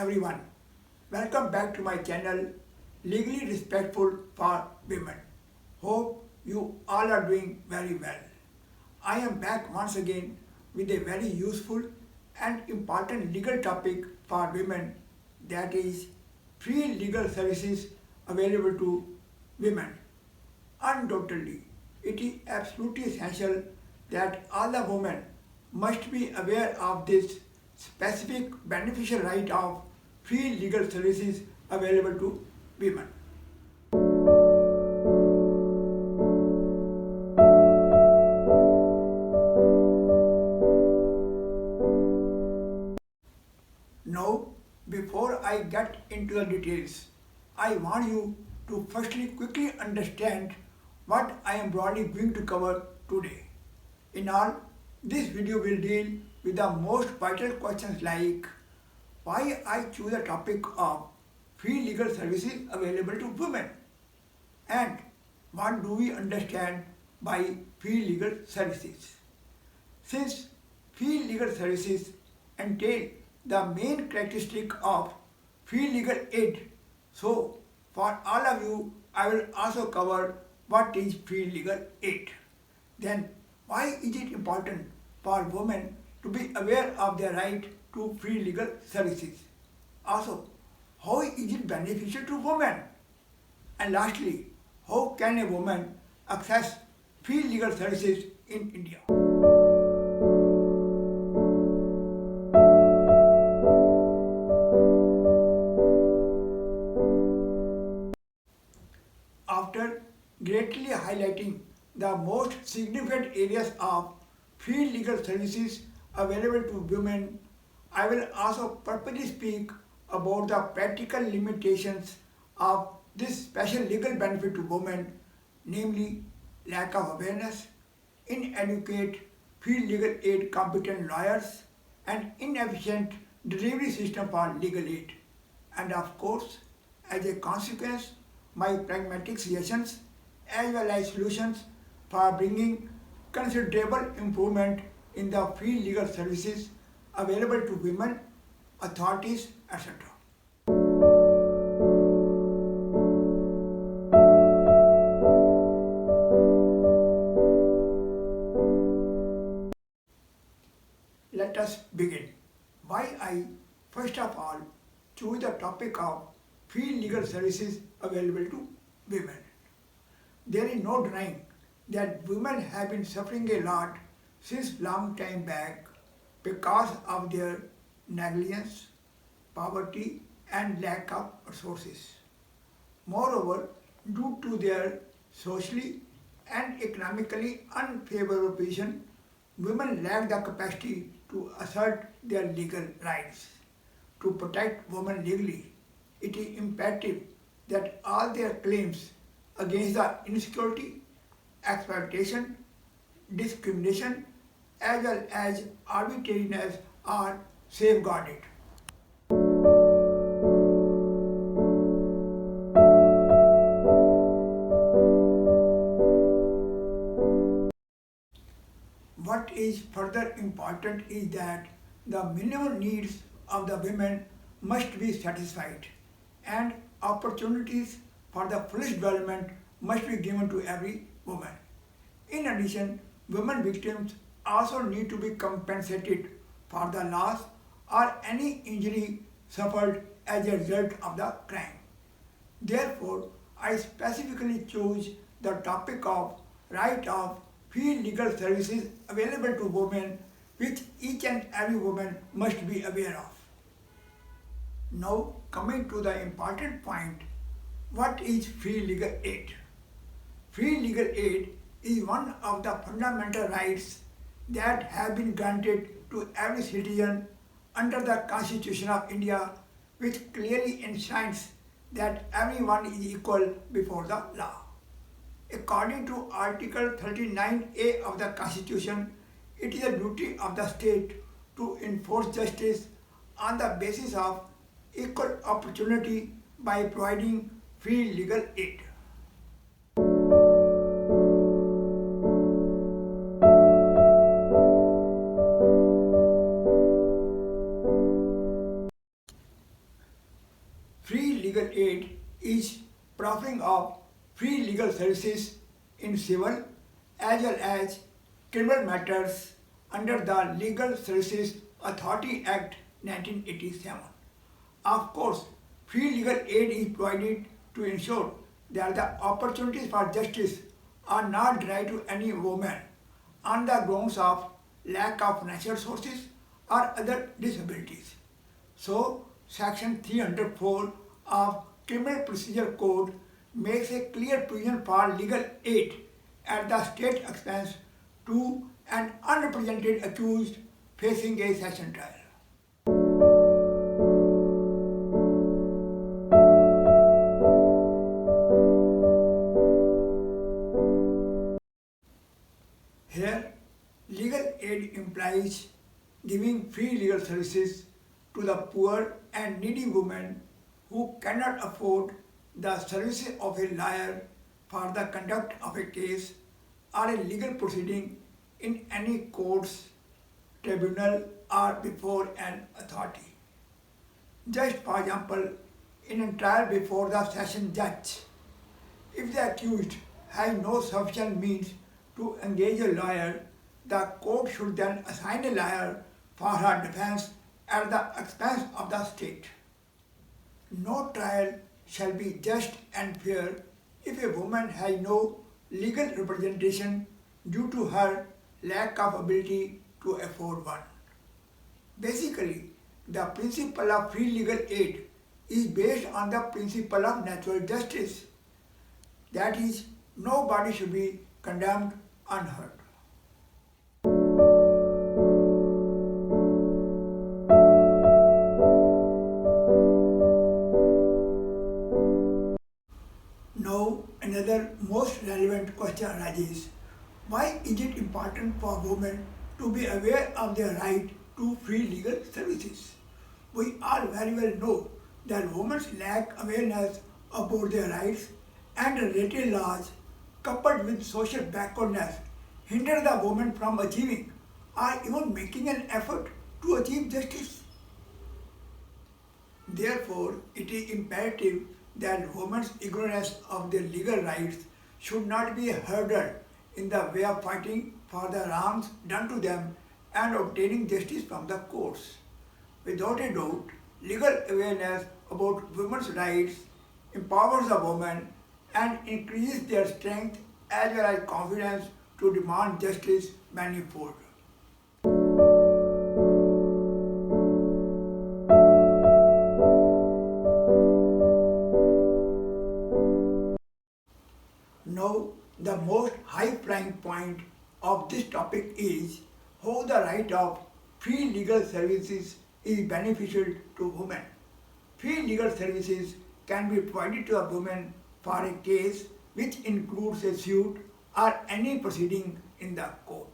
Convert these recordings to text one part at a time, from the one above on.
everyone. Welcome back to my channel Legally Respectful for Women. Hope you all are doing very well. I am back once again with a very useful and important legal topic for women, that is free legal services available to women. Undoubtedly, it is absolutely essential that all the women must be aware of this specific beneficial right of free legal services available to women. Now, before I get into the details, I want you to firstly quickly understand what I am broadly going to cover today. In all, this video will deal with the most vital questions like why I choose the topic of free legal services available to women and what do we understand by free legal services. Since free legal services entail the main characteristic of free legal aid, so for all of you I will also cover what is free legal aid. Then why is it important for women to be aware of their right to free legal services? Also, how is it beneficial to women? And lastly, how can a woman access free legal services in India? After greatly highlighting the most significant areas of free legal services available to women, I will also purposely speak about the practical limitations of this special legal benefit to women, namely lack of awareness, inadequate free legal aid competent lawyers, and inefficient delivery system for legal aid. And of course, as a consequence, my pragmatic suggestions as well as solutions for bringing considerable improvement in the free legal services available to women, authorities, etc. Let us begin. Why I first of all choose the topic of free legal services available to women. There is no denying that women have been suffering a lot since long time back because of their negligence, poverty and lack of resources. Moreover, due to their socially and economically unfavorable position, women lack the capacity to assert their legal rights. To protect women legally, it is imperative that all their claims against the insecurity, exploitation, discrimination, as well as arbitrariness are safeguarded. What is further important is that the minimum needs of the women must be satisfied and opportunities for the fullest development must be given to every woman. In addition, women victims also need to be compensated for the loss or any injury suffered as a result of the crime. Therefore, I specifically chose the topic of right of free legal services available to women, which each and every woman must be aware of. Now, coming to the important point, what is free legal aid? Free legal aid is one of the fundamental rights that have been granted to every citizen under the Constitution of India, which clearly enshrines that everyone is equal before the law. According to Article 39A of the Constitution, it is a duty of the state to enforce justice on the basis of equal opportunity by providing free legal aid. offering of free legal services in civil as well as criminal matters under the Legal Services Authority Act 1987. Of course, free legal aid is provided to ensure that the opportunities for justice are not denied to any woman on the grounds of lack of financial resources or other disabilities. So, Section 304 of Criminal Procedure Code makes a clear provision for legal aid at the state expense to an unrepresented accused facing a session trial. Here, legal aid implies giving free legal services to the poor and needy women who cannot afford the services of a lawyer for the conduct of a case or a legal proceeding in any courts, tribunal, or before an authority. Just for example, in a trial before the session judge, if the accused has no sufficient means to engage a lawyer, the court should then assign a lawyer for her defense at the expense of the state. No trial shall be just and fair if a woman has no legal representation due to her lack of ability to afford one. Basically, the principle of free legal aid is based on the principle of natural justice. That is, nobody should be condemned unheard. Now, another most relevant question arises: why is it important for women to be aware of their right to free legal services? We all very well know that women's lack awareness about their rights and related laws, coupled with social backwardness, hinder the woman from achieving or even making an effort to achieve justice. Therefore, it is imperative that women's ignorance of their legal rights should not be a hurdle in the way of fighting for the wrongs done to them and obtaining justice from the courts. Without a doubt, legal awareness about women's rights empowers the woman and increases their strength as well as confidence to demand justice manifold. Now, the most high-flying point of this topic is how the right of free legal services is beneficial to women. Free legal services can be provided to a woman for a case which includes a suit or any proceeding in the court.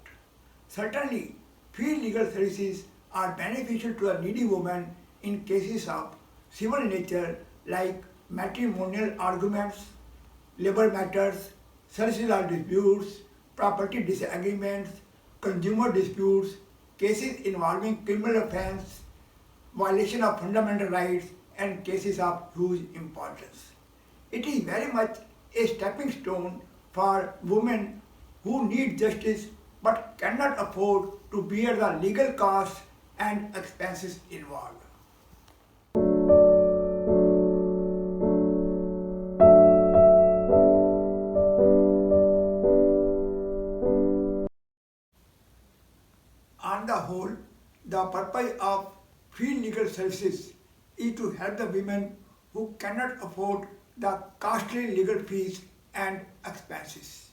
Certainly, free legal services are beneficial to a needy woman in cases of civil nature like matrimonial arguments, labor matters, social disputes, property disagreements, consumer disputes, cases involving criminal offense, violation of fundamental rights, and cases of huge importance. It is very much a stepping stone for women who need justice but cannot afford to bear the legal costs and expenses involved. On the whole, the purpose of free legal services is to help the women who cannot afford the costly legal fees and expenses.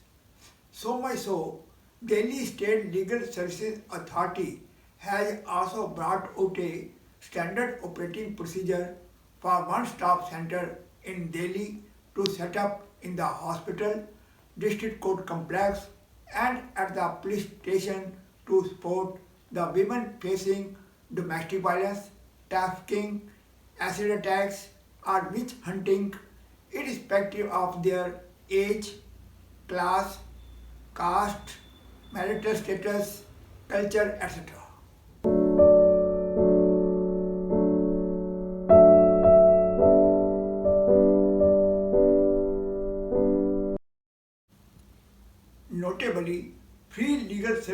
So much so, Delhi State Legal Services Authority has also brought out a standard operating procedure for one-stop center in Delhi to set up in the hospital, district court complex, and at the police station to support the women facing domestic violence, trafficking, acid attacks, or witch hunting, irrespective of their age, class, caste, marital status, culture, etc.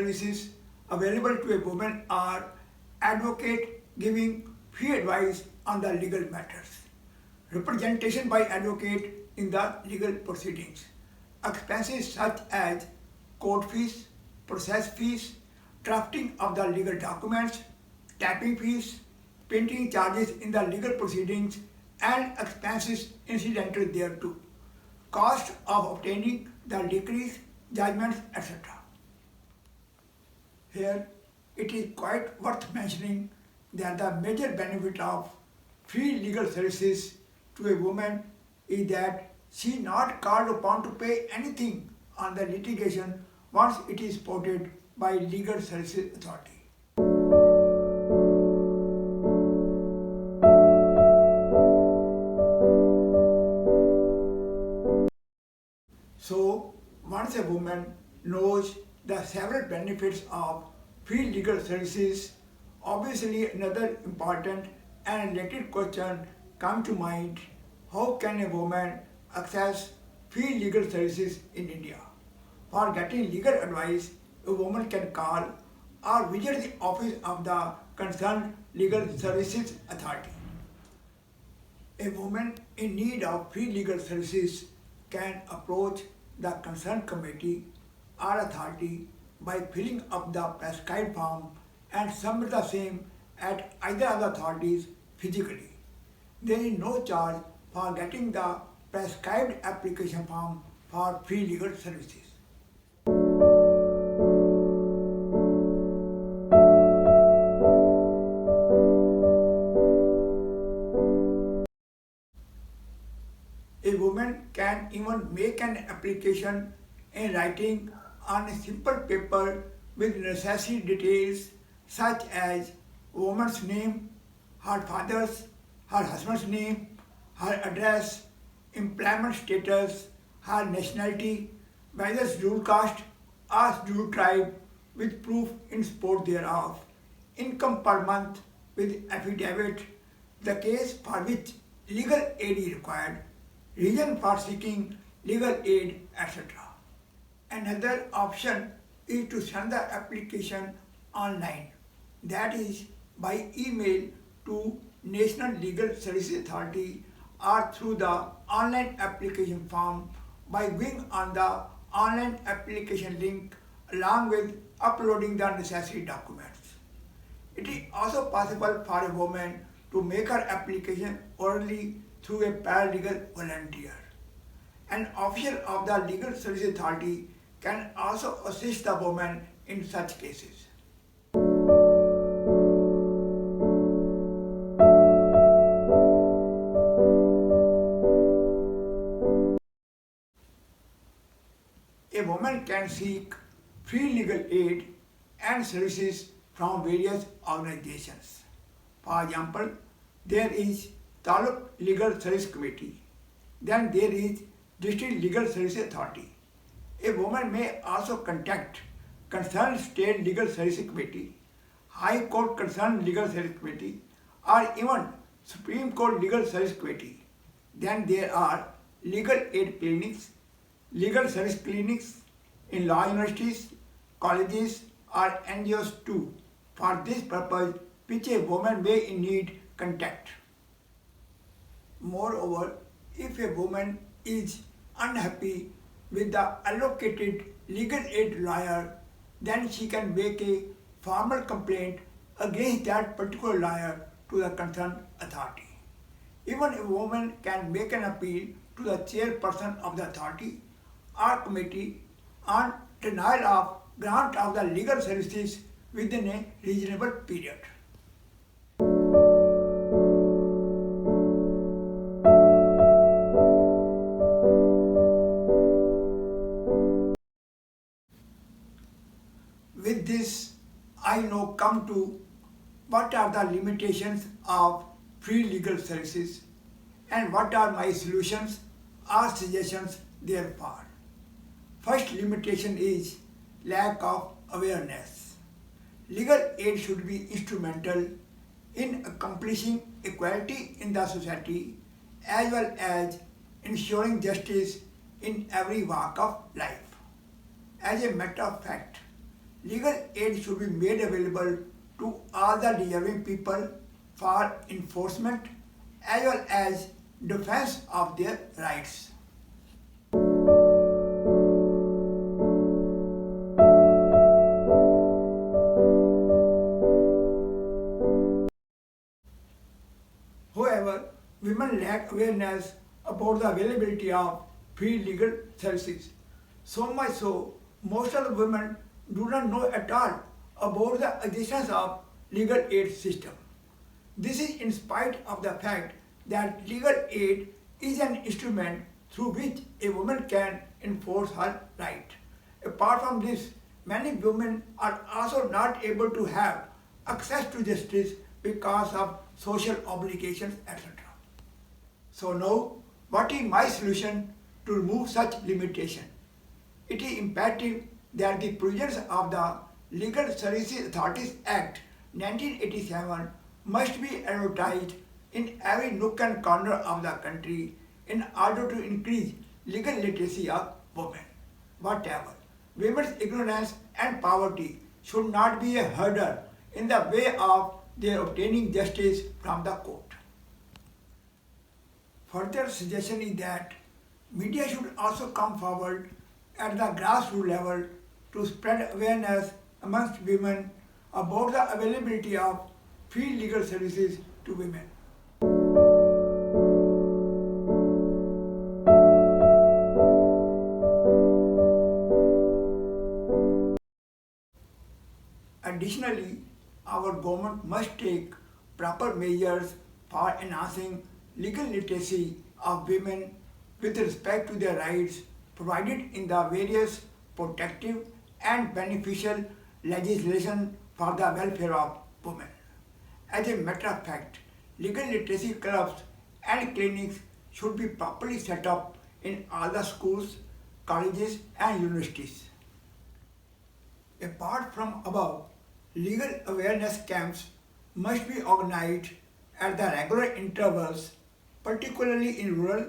services available to a woman are advocate giving free advice on the legal matters, representation by advocate in the legal proceedings, expenses such as court fees, process fees, drafting of the legal documents, typing fees, printing charges in the legal proceedings, and expenses incidental thereto, cost of obtaining the decrees, judgments, etc. Here, it is quite worth mentioning that the major benefit of free legal services to a woman is that she is not called upon to pay anything on the litigation once it is supported by legal services authority. So, once a woman knows the several benefits of free legal services, obviously another important and related question comes to mind: how can a woman access free legal services in India? For getting legal advice, a woman can call or visit the office of the concerned legal services authority. A woman in need of free legal services can approach the concerned committee or authority by filling up the prescribed form and submit the same at either of the authorities physically. There is no charge for getting the prescribed application form for free legal services. A woman can even make an application in writing on a simple paper with necessary details such as woman's name, her father's, her husband's name, her address, employment status, her nationality, whether scheduled caste or scheduled tribe with proof in support thereof, income per month with affidavit, the case for which legal aid is required, reason for seeking legal aid, etc. Another option is to send the application online, that is by email to National Legal Services Authority or through the online application form by going on the online application link along with uploading the necessary documents. It is also possible for a woman to make her application orally through a paralegal volunteer. An official of the Legal Services Authority can also assist the woman in such cases. A woman can seek free legal aid and services from various organizations. For example, there is Taluk Legal Service Committee. Then there is District Legal Services Authority. A woman may also contact concerned State Legal Services Committee, High Court concerned Legal Service Committee, or even Supreme Court Legal Service Committee. Then there are legal aid clinics, legal service clinics in law universities, colleges, or NGOs too, for this purpose which a woman may in need contact. Moreover, if a woman is unhappy with the allocated legal aid lawyer, then she can make a formal complaint against that particular lawyer to the concerned authority. Even a woman can make an appeal to the chairperson of the authority or committee on denial of grant of the legal services within a reasonable period. With this, I now come to what are the limitations of free legal services and what are my solutions or suggestions therefore. First limitation is lack of awareness. Legal aid should be instrumental in accomplishing equality in the society as well as ensuring justice in every walk of life. As a matter of fact, legal aid should be made available to all the deserving people for enforcement as well as defense of their rights. However, women lack awareness about the availability of free legal services. So much so, most of the women do not know at all about the existence of legal aid system. This is in spite of the fact that legal aid is an instrument through which a woman can enforce her right. Apart from this, many women are also not able to have access to justice because of social obligations, etc. So now, what is my solution to remove such limitation? It is imperative that the provisions of the Legal Services Authorities Act 1987 must be advertised in every nook and corner of the country in order to increase legal literacy of women. Whatever, women's ignorance and poverty should not be a hurdle in the way of their obtaining justice from the court. Further suggestion is that media should also come forward at the grassroots level to spread awareness amongst women about the availability of free legal services to women. Additionally, our government must take proper measures for enhancing legal literacy of women with respect to their rights provided in the various protective and beneficial legislation for the welfare of women. As a matter of fact, legal literacy clubs and clinics should be properly set up in all the schools, colleges and universities. Apart from above, legal awareness camps must be organized at the regular intervals, particularly in rural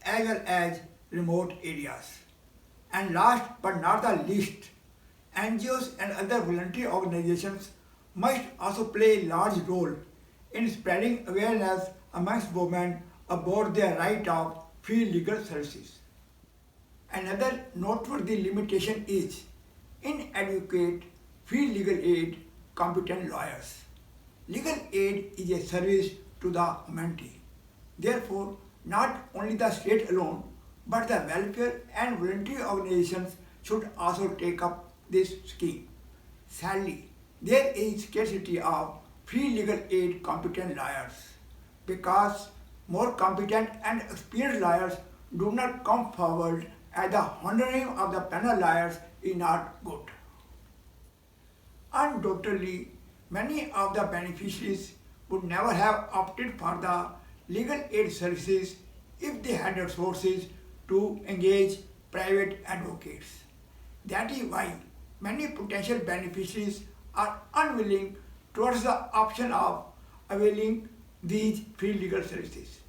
as well as remote areas. And last but not the least, NGOs and other voluntary organizations must also play a large role in spreading awareness amongst women about their right of free legal services. Another noteworthy limitation is inadequate free legal aid competent lawyers. Legal aid is a service to the humanity. Therefore, not only the state alone, but the welfare and voluntary organizations should also take up this scheme. Sadly, there is scarcity of free legal aid competent lawyers because more competent and experienced lawyers do not come forward as the honoring of the panel lawyers is not good. Undoubtedly, many of the beneficiaries would never have opted for the legal aid services if they had resources to engage private advocates. That is why many potential beneficiaries are unwilling towards the option of availing these free legal services.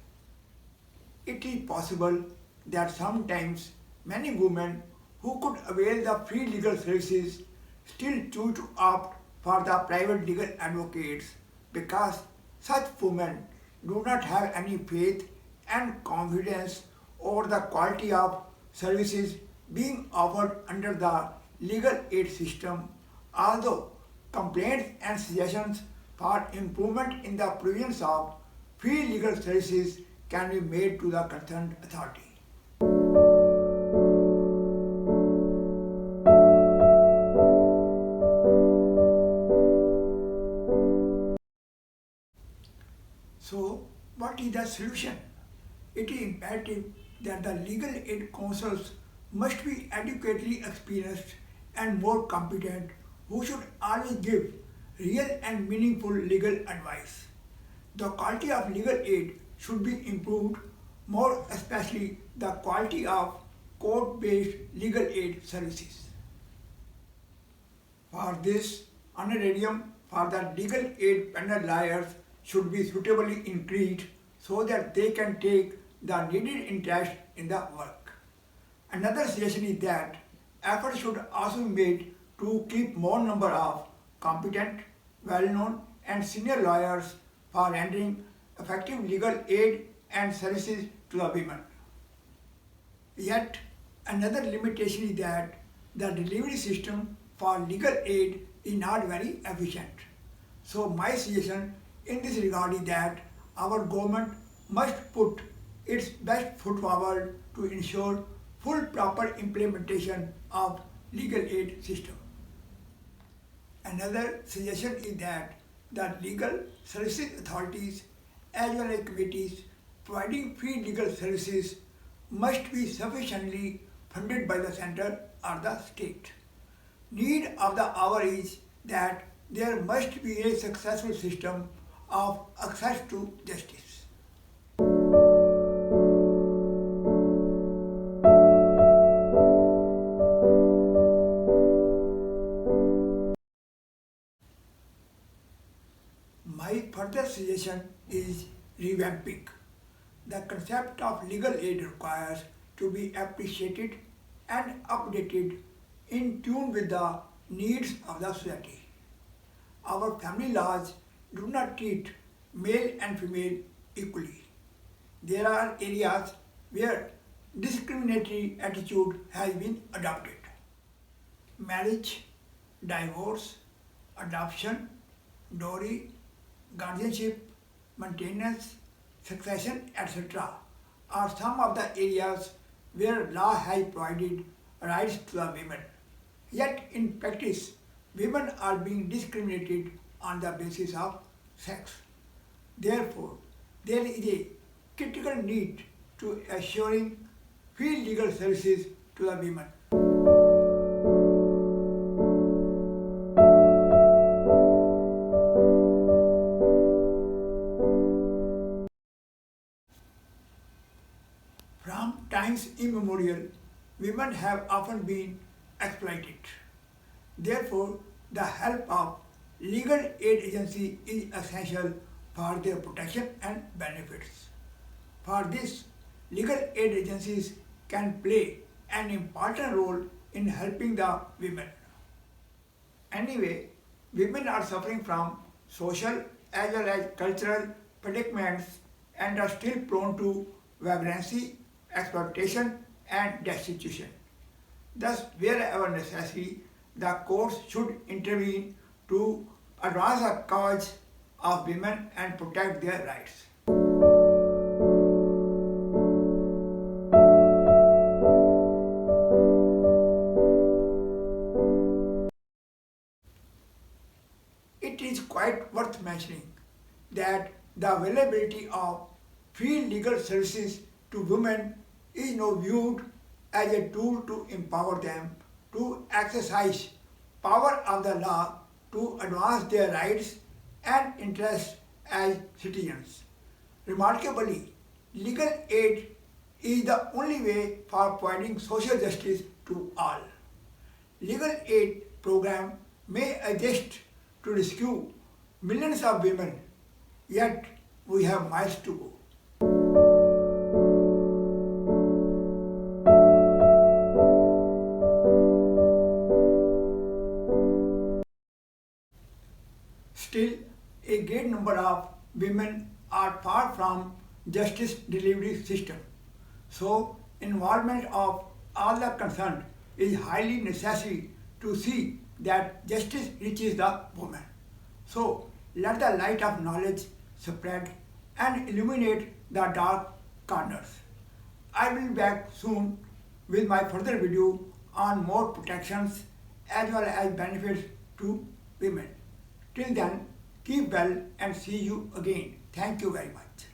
It is possible that sometimes many women who could avail the free legal services still choose to opt for the private legal advocates because such women do not have any faith and confidence over the quality of services being offered under the legal aid system, although complaints and suggestions for improvement in the provisions of free legal services can be made to the concerned authority. So, what is the solution? It is imperative that the legal aid counsels must be adequately experienced and more competent, who should always give real and meaningful legal advice. The quality of legal aid should be improved, more especially the quality of court-based legal aid services. For this, honorarium for the legal aid panel lawyers should be suitably increased so that they can take the needed interest in the work. Another suggestion is that efforts should also be made to keep more number of competent, well-known and senior lawyers for rendering effective legal aid and services to the women. Yet another limitation is that the delivery system for legal aid is not very efficient. So my suggestion in this regard is that our government must put its best foot forward to ensure full proper implementation of legal aid system. Another suggestion is that the legal services authorities as well as committees providing free legal services must be sufficiently funded by the center or the state. Need of the hour is that there must be a successful system of access to justice. My further suggestion is revamping. The concept of legal aid requires to be appreciated and updated in tune with the needs of the society. Our family laws do not treat male and female equally. There are areas where discriminatory attitude has been adopted. Marriage, divorce, adoption, dowry, guardianship, maintenance, succession, etc. are some of the areas where law has provided rights to the women. Yet in practice, women are being discriminated on the basis of sex. Therefore, there is a critical need to assuring free legal services to the women. From times immemorial, women have often been exploited. Therefore, the help of legal aid agency is essential for their protection and benefits. For this, legal aid agencies can play an important role in helping the women. Anyway, women are suffering from social as well as cultural predicaments and are still prone to vagrancy, exploitation and destitution. Thus, wherever necessary, the courts should intervene to advance the cause of women and protect their rights. It is quite worth mentioning that the availability of free legal services to women is now viewed as a tool to empower them to exercise power of the law to advance their rights and interests as citizens. Remarkably, legal aid is the only way for providing social justice to all. Legal aid program may exist to rescue millions of women, yet we have miles to go. Still, a great number of women are far from justice delivery system. So, involvement of all the concerned is highly necessary to see that justice reaches the woman. So, let the light of knowledge spread and illuminate the dark corners. I will be back soon with my further video on more protections as well as benefits to women. Till then, keep well and see you again. Thank you very much.